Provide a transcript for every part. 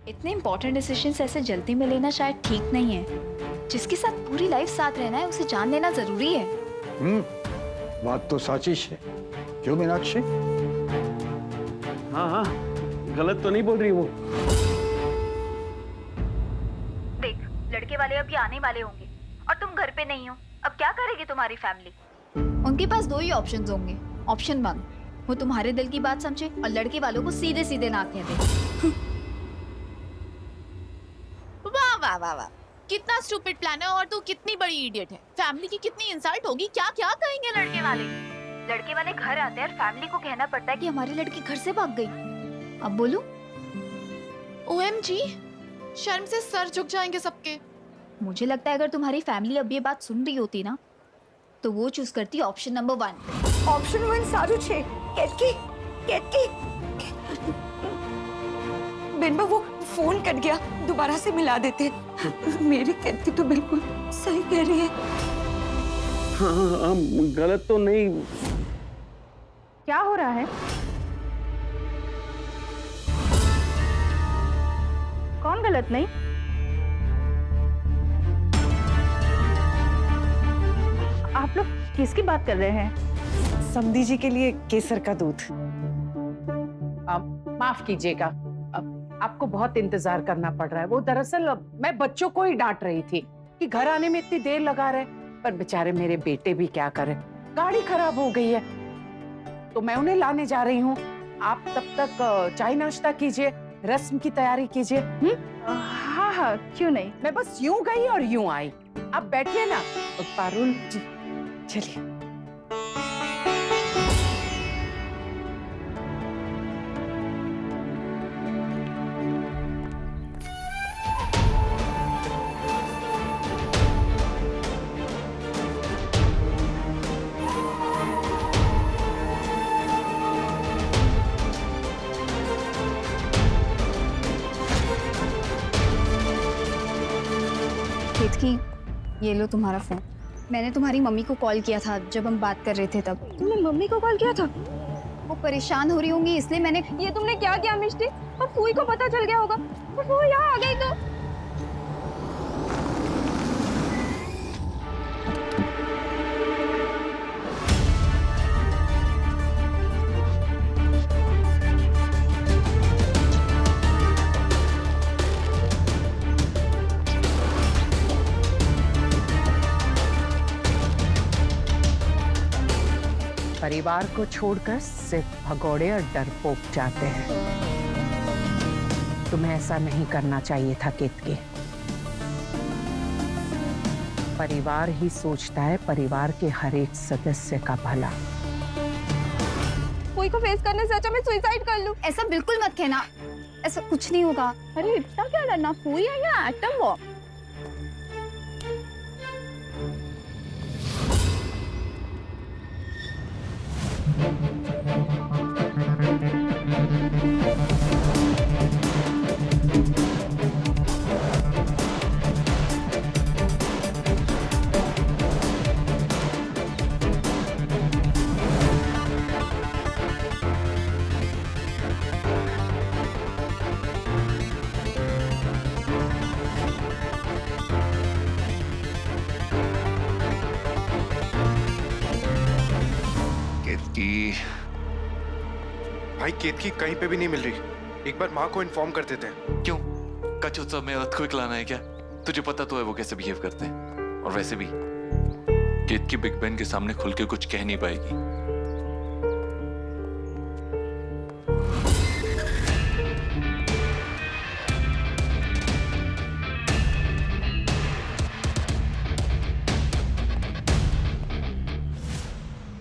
इतने important decisions ऐसे जल्दी में लेना शायद ठीक नहीं है। जिसके साथ पूरी लाइफ साथ रहना है उसे जान लेना जरूरी है। बात तो साची है। क्यों मीनाक्षी? हाँ हाँ, गलत तो नहीं बोल रही वो। देख, लड़के वाले अभी आने वाले होंगे और तुम घर पे नहीं हो। अब क्या करेगी तुम्हारी फैमिली? उनके पास दो ही ऑप्शंस होंगे। ऑप्शन 1, वो तुम्हारे दिल की बात समझे और लड़के वालों को सीधे सीधे ना कह दे। वाह वाह वाह वाह, कितना स्टूपिड प्लान है और तू कितनी बड़ी इडियट है। फैमिली की कितनी इंसल्ट होगी, क्या क्या कहेंगे लड़के वाले। लड़के वाले घर आते हैं और फैमिली को कहना पड़ता है कि हमारी लड़की घर से भाग गई। अब बोलो। OMG, शर्म से सर झुक जाएंगे सबके। मुझे लगता है अगर तुम्हारी फैमिली अब ये बात सुन रही होती ना तो वो चूज करती ऑप्शन नंबर 1। ऑप्शन 1 सारू छे। केतकी केतकी बेनबा वो फोन कट गया, दोबारा से मिला देते। मेरी केतकी तो बिल्कुल सही कह रही है। हाँ हाँ, गलत तो नहीं। क्या हो रहा है? कौन गलत नहीं? आप लोग किसकी बात कर रहे हैं? समधी जी के लिए केसर का दूध। माफ कीजिएगा, आपको बहुत इंतजार करना पड़ रहा है। वो दरअसल मैं बच्चों को ही डांट रही थी कि घर आने में इतनी देर लगा रहे, पर बेचारे मेरे बेटे भी क्या करें, गाड़ी खराब हो गई है तो मैं उन्हें लाने जा रही हूँ। आप तब तक चाय नाश्ता कीजिए, रस्म की तैयारी कीजिए। हाँ हाँ, क्यों नहीं। मैं बस यूं गई और यूं आई। आप बैठिए ना पारुल जी। चलिए। केतकी, ये लो तुम्हारा फोन। मैंने तुम्हारी मम्मी को कॉल किया था जब हम बात कर रहे थे तब। तुमने मम्मी को कॉल किया था? वो परेशान हो रही होंगी इसलिए मैंने। ये तुमने क्या किया मिष्टी? और फूई को पता चल गया होगा और वो यहाँ आ गई तो। परिवार को छोड़कर सिर्फ भगोड़े और डरपोक जाते हैं। तुम्हें ऐसा नहीं करना चाहिए था केतकी। परिवार ही सोचता है परिवार के हर एक सदस्य का भला। फूई को फेस करने से अच्छा मैं सुसाइड कर लूं। ऐसा बिल्कुल मत कहना, ऐसा कुछ नहीं होगा। अरे इतना क्या डरना, फूई है या एटम बॉम्ब? केतकी, भाई केतकी कहीं पे भी नहीं मिल रही। एक बार माँ को इन्फॉर्म कर देते हैं। क्यों? कच्छ उत्सव में अर्थक्वेक लाना है क्या? तुझे पता तो है वो कैसे बिहेव करते हैं। और वैसे भी केतकी बिग बैन के सामने खुल के कुछ कह नहीं पाएगी।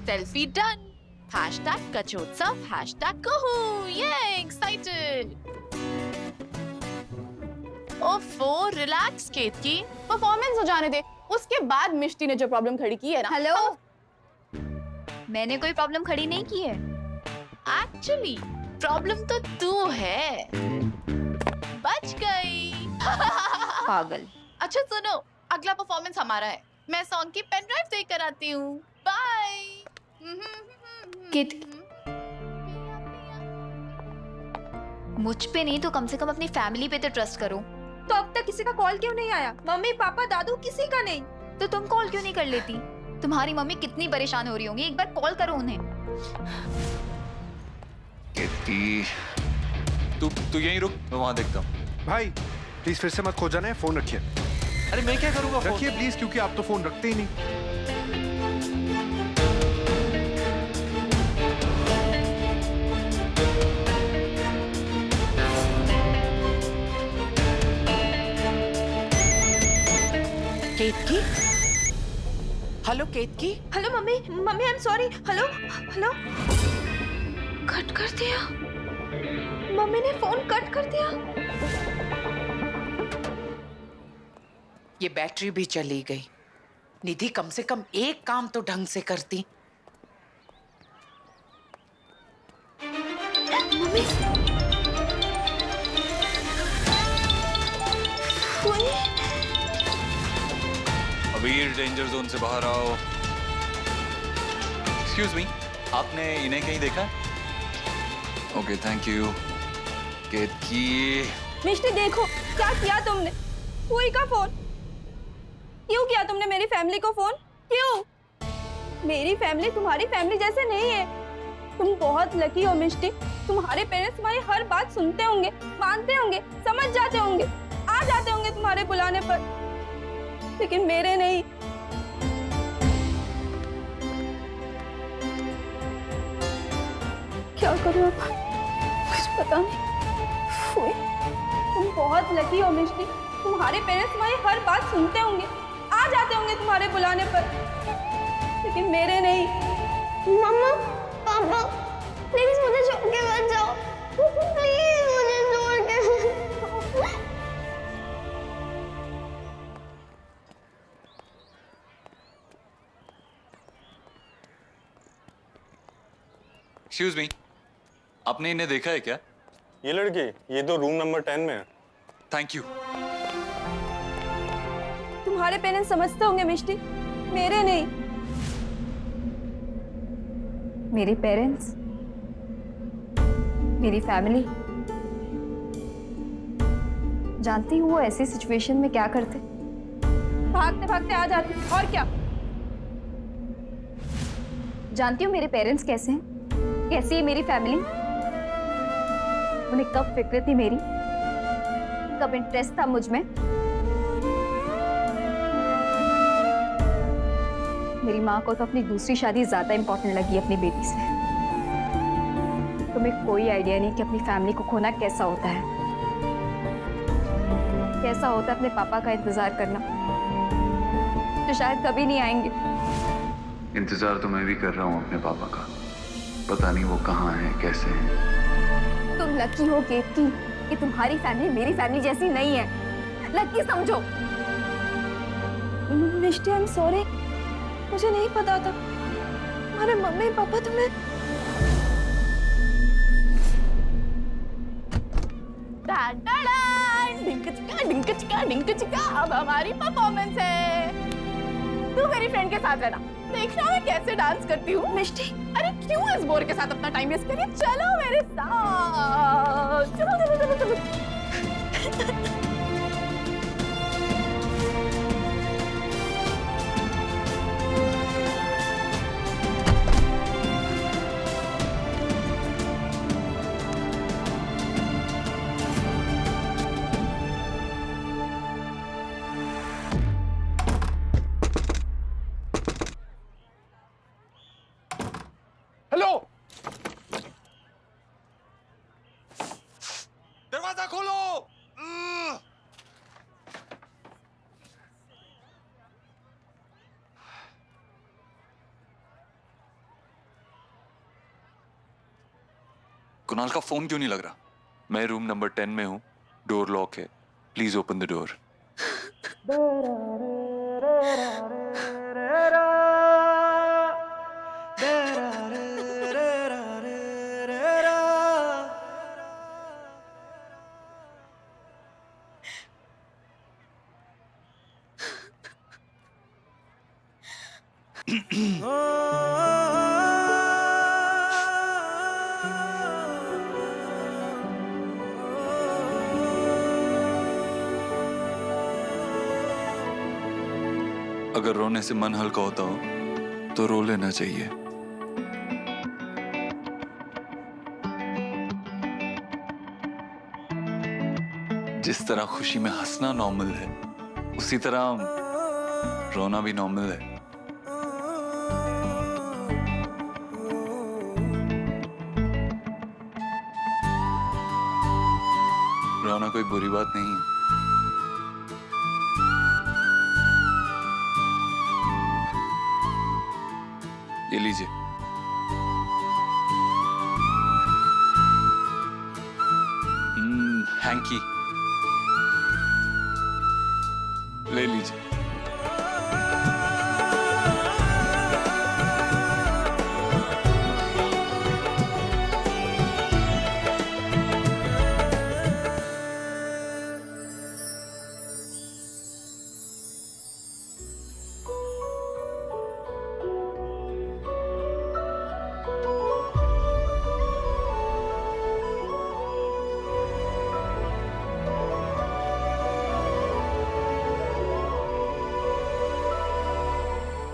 Selfie done. हैशटैग कचोत्सव, हैशटैग कहू। ये एक्साइटेड। ओफो, रिलैक्स केतकी, परफॉर्मेंस हो जाने दे, उसके बाद मिष्टी ने जो प्रॉब्लम खड़ी की है ना। हेलो, मैंने कोई प्रॉब्लम खड़ी नहीं की है। एक्चुअली प्रॉब्लम तो तू है। बच गई। पागल। अच्छा सुनो, अगला परफॉर्मेंस हमारा है। मैं सॉन्ग की पेन ड्राइव देकर आती हूँ। बाय। मुझ पे नहीं तो कम से कम अपनी फैमिली पे तो ट्रस्ट करो। तो अब तक किसी का कॉल क्यों नहीं आया? मम्मी पापा दादू किसी का नहीं। तो तुम कॉल क्यों नहीं कर लेती? तुम्हारी मम्मी कितनी परेशान हो रही होंगी, एक बार कॉल करो उन्हें। कीर्ति, तू यहीं रुक, मैं वहां देखता हूँ। भाई प्लीज फिर से मत खो जाना है, फोन रखिए। अरे मैं क्या करूंगा फोन? रखिए प्लीज, क्योंकि आप तो फोन रखते ही नहीं। Ketaki, hello Ketaki. Hello mummy, mummy I am sorry. Hello hello. Cut कर दिया, मम्मी ने फोन कट कर दिया। ये बैटरी भी चली गई। निधि कम से कम एक काम तो ढंग से करती। मम्मी कोई अभी डेंजर जोन से बाहर आओ। एक्सक्यूज मी, आपने इन्हें कहीं देखा? Okay thank you. Ketaki, Mishti देखो क्या किया तुमने। कोई का फोन क्यों किया तुमने? मेरी फैमिली को फोन क्यों? मेरी फैमिली तुम्हारी फैमिली जैसे नहीं है। तुम बहुत लकी हो मिष्टी। तुम्हारे पेरेंट्स तुम्हारी हर बात सुनते होंगे, मानते होंगे, समझ जाते होंगे, आ जाते होंगे तुम्हारे बुलाने पर, लेकिन मेरे नहीं। क्या करूं अब, कुछ पता नहीं। फुई, तुम बहुत लकी हो मिष्टी। तुम्हारे पेरेंट्स तुम्हारी हर बात सुनते होंगे, आ जाते होंगे तुम्हारे बुलाने पर, लेकिन मेरे नहीं। मम्मा पापा प्लीज मुझे छोड़ के मत जाओ, प्लीज मुझे छोड़ के मत जाओ। एक्सक्यूज मी, आपने इन्हें देखा है क्या? ये लड़के, ये तो रूम नंबर 10 में है। Thank you. तुम्हारे पेरेंट्स समझते होंगे मिष्टी, मेरे नहीं। मेरे पेरेंट्स, मेरी फैमिली, जानती हूँ वो ऐसी सिचुएशन में क्या करते? भागते भागते आ जाते, और क्या। जानती हूँ मेरे पेरेंट्स कैसे हैं, कैसी है मेरी फैमिली। उन्हें कब फिक्र थी मेरी, कब इंटरेस्ट था मुझ में। मेरी माँ को तो अपनी दूसरी शादी ज्यादा इंपॉर्टेंट लगी अपनी बेटी से। तुम्हें कोई आइडिया नहीं कि अपनी फैमिली को खोना कैसा होता है, कैसा होता है अपने पापा का इंतजार करना, जो शायद कभी नहीं आएंगे। इंतजार तो मैं भी कर रहा हूँ अपने पापा का, पता नहीं वो कहाँ हैं, कैसे हैं। तुम लकी हो केतकी कि तुम्हारी फैमिली मेरी फैमिली जैसी नहीं है। लकी समझो। मिष्टी आई एम सॉरी, मुझे नहीं पता था तुम्हारे मम्मी पापा तुम्हें। डिंक चिका, अब हमारी परफॉर्मेंस है। तू मेरी फ्रेंड के साथ रहना, देखना मैं कैसे डांस करती हूँ। मिष्टी, अरे क्यों इस बोर के साथ अपना टाइम वेस्ट करिए, चलो मेरे साथ। चलो चलो चलो चलो। हेलो, दरवाजा खोलो। कुणाल का फोन क्यों नहीं लग रहा? मैं रूम नंबर 10 में हूँ, डोर लॉक है, प्लीज ओपन द डोर। अगर रोने से मन हल्का होता हो तो रो लेना चाहिए। जिस तरह खुशी में हंसना नॉर्मल है, उसी तरह रोना भी नॉर्मल है। रोना कोई बुरी बात नहीं है। ये लीजिए। हैंकी ले लीजिए।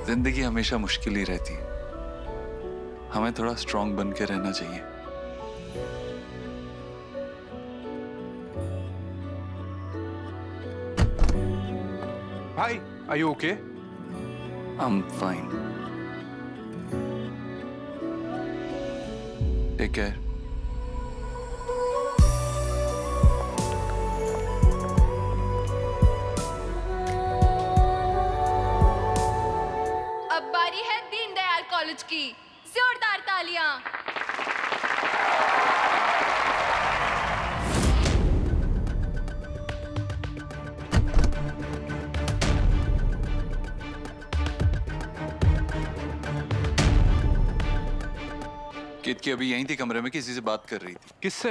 जिंदगी हमेशा मुश्किल ही रहती है, हमें थोड़ा स्ट्रांग बन के रहना चाहिए। भाई, are you okay? I'm fine. Take care. अब बारी है दीनदयाल कॉलेज की, जोरदार तालियां। केतकी अभी यहीं थी, कमरे में किसी से बात कर रही थी। किससे?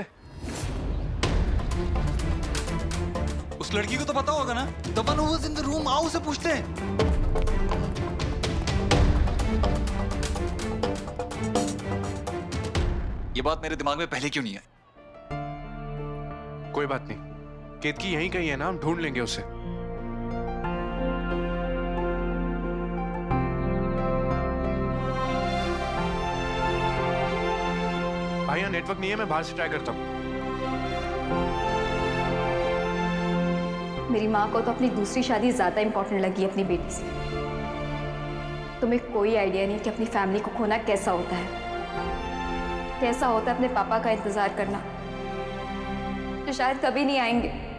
उस लड़की को तो पता होगा ना। The one who was in the room, आओ उसे पूछते हैं। ये बात मेरे दिमाग में पहले क्यों नहीं आई? कोई बात नहीं, केतकी यहीं कहीं है ना, हम ढूंढ लेंगे उसे। भाई यहाँ नेटवर्क नहीं है, मैं बाहर से ट्राई करता हूँ। मेरी माँ को तो अपनी दूसरी शादी ज्यादा इंपॉर्टेंट लगी अपनी बेटी से। तुम्हें कोई आइडिया नहीं कि अपनी फैमिली को खोना कैसा होता है, कैसा होता है अपने पापा का इंतजार करना जो शायद कभी नहीं आएंगे।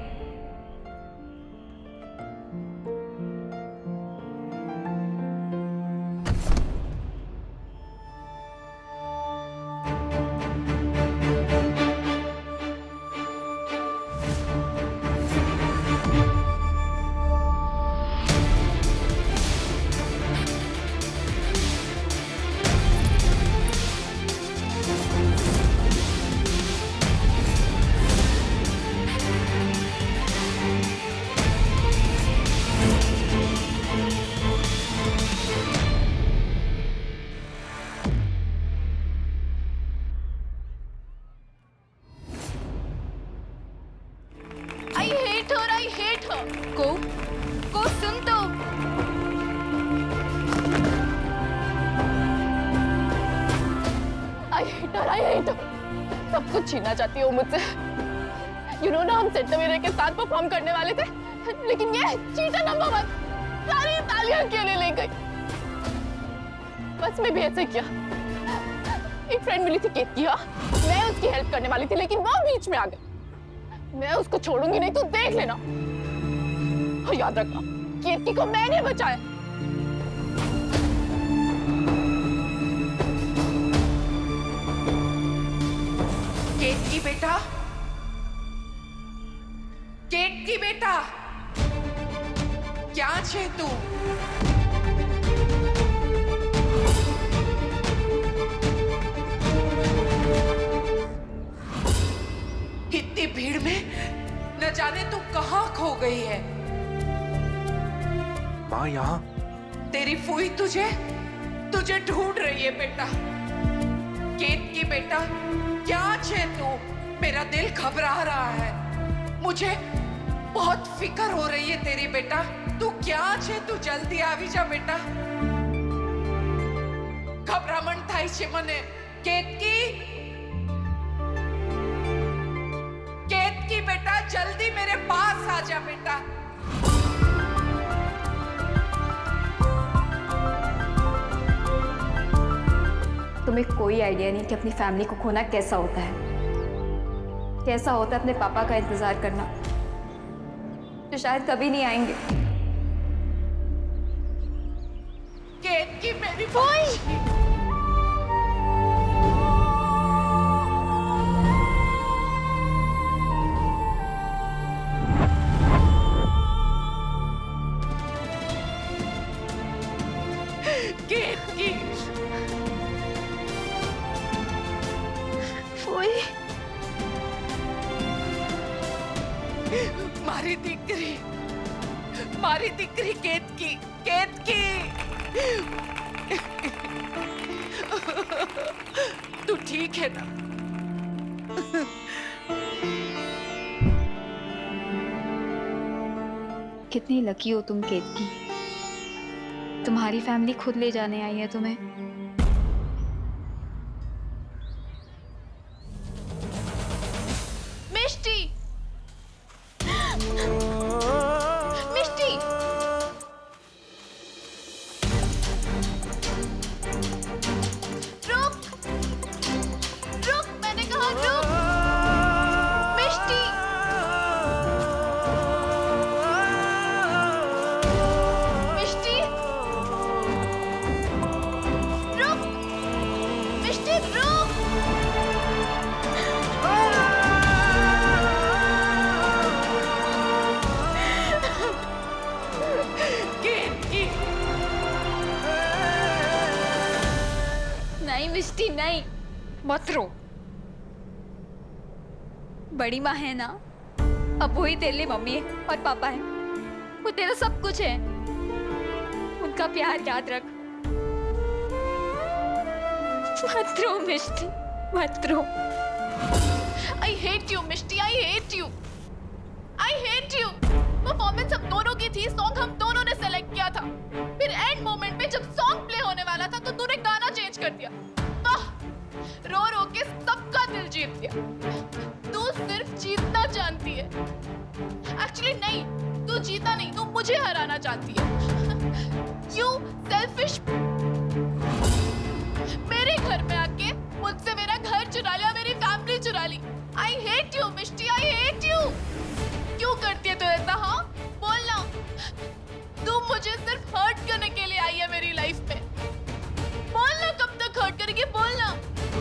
I hate her. को सुन तो। I hate her. सब कुछ छीनना चाहती हो मुझसे। You know ना, हम सेट मेरे के साथ परफॉर्म करने वाले थे, लेकिन ये चीटर नंबर 1 सारी तालियां अकेले ले गई। बस मैं भी ऐसे किया। एक फ्रेंड मिली थी केतकी, मैं उसकी हेल्प करने वाली थी, लेकिन वो बीच में आ गई। मैं उसको छोड़ूंगी नहीं, तो देख लेना। और याद रखना, केतकी को मैंने बचाया। केतकी बेटा, केतकी बेटा, क्या छे तू? इतनी भीड़ में न जाने तू कहाँ खो गई है। माँ यहाँ। तेरी फूई तुझे ढूंढ रही है बेटा। केतकी बेटा, क्या छे तू? मेरा दिल घबरा रहा है। मुझे बहुत फिकर हो रही है तेरी बेटा। तू क्या छे, तू जल्दी आवी जा बेटा। घबरामण थाय छे मने। केतकी, केतकी बेटा जल्दी मेरे पास आ जा बेटा। तुम्हें कोई आइडिया नहीं कि अपनी फैमिली को खोना कैसा होता है, कैसा होता है अपने पापा का इंतजार करना जो शायद कभी नहीं आएंगे। केतकी मेरी बच्ची। केतकी मारी दीकरी केतकी, केतकी तू ठीक है ना? कितनी लकी हो तुम केतकी, तुम्हारी फैमिली खुद ले जाने आई है तुम्हें। मिष्टी, मिष्टी, रुक, रुक, मैंने कहा रुक। मिष्टी, मिष्टी, रुक, मिष्टी रुक। नहीं मिष्टी नहीं, मत रो। बड़ी माँ है ना, अब वही तेरे लिए मम्मी है और पापा है, वो तेरा सब कुछ है। उनका प्यार याद रख। मत रो मिष्टी, मत रो। I hate you, Mishti, I hate you, I hate you। Performance हम दोनों की थी, सॉन्ग हम दोनों ने सेलेक्ट किया था। फिर एंड मोमेंट पे जब सॉन्ग प्ले होने वाला था तो तूने गाना चेंज कर दिया। रो रो के सबका दिल जीत लिया। तू सिर्फ जीतना जानती है। एक्चुअली नहीं, तू जीतना नहीं, तू मुझे हराना चाहती है। You selfish। मेरे घर में आके मुझसे मेरा घर चुरा लिया, मेरी फैमिली चुरा ली। I hate you, Mishti, I hate you। क्यों करती है तू ऐसा? हाँ, बोलना। तू मुझे सिर्फ हर्ट करने के लिए आई है मेरी लाइफ में। बोलना, कब तक हर्ट करेगी? बोलना,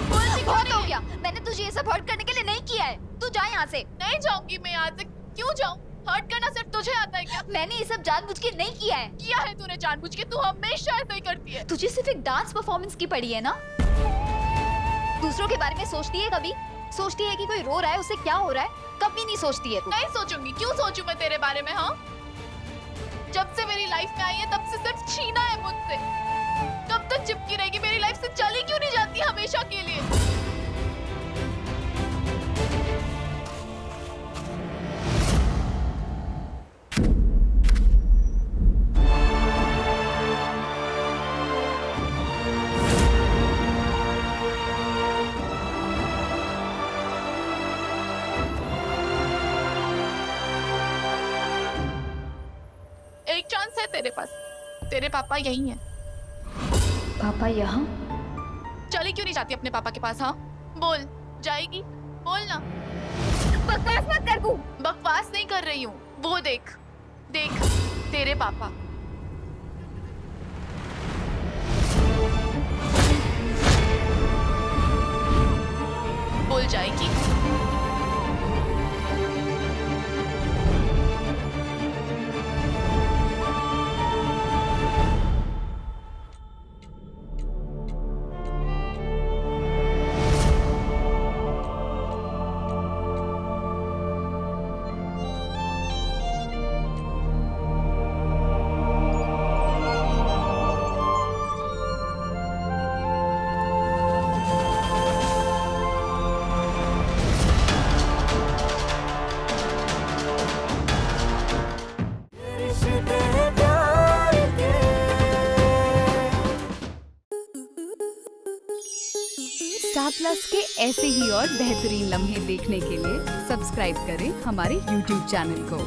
बोल। बहुत हो गया, मैंने तुझे ये सब हर्ट करने के लिए नहीं किया है। तू जा यहाँ से। नहीं जाऊंगी मैं यहाँ से। क्यों जाऊं? हर्ट करना सिर्फ तुझे आता है क्या? मैंने ये सब जानबूझ के नहीं किया है। किया है तूने जानबूझ के। तू हमेशा ऐसा ही करती है। तुझे सिर्फ एक डांस परफॉर्मेंस की पड़ी है ना? दूसरों के बारे में सोचती है कभी? सोचती है कि कोई रो रहा है उससे क्या हो रहा है? कभी नहीं सोचती है तू। नहीं सोचूंगी। क्यों सोचूं मैं तेरे बारे में? हाँ, जब से मेरी लाइफ में आई है तब से सिर्फ छीना है मुझसे। कब तक चिपकी रहेगी मेरी लाइफ से? चली क्यों नहीं जाती हमेशा के लिए? एक चांस है तेरे पास। तेरे पापा यही हैं। पापा यहाँ? चली क्यों नहीं जाती अपने पापा के पास? हाँ, बोल। जाएगी? बोल ना। बकवास मत कर तू। बकवास नहीं कर रही हूँ। वो देख, देख तेरे पापा। बोल, जाएगी? स्टार प्लस के ऐसे ही और बेहतरीन लम्हे देखने के लिए सब्सक्राइब करें हमारे YouTube चैनल को।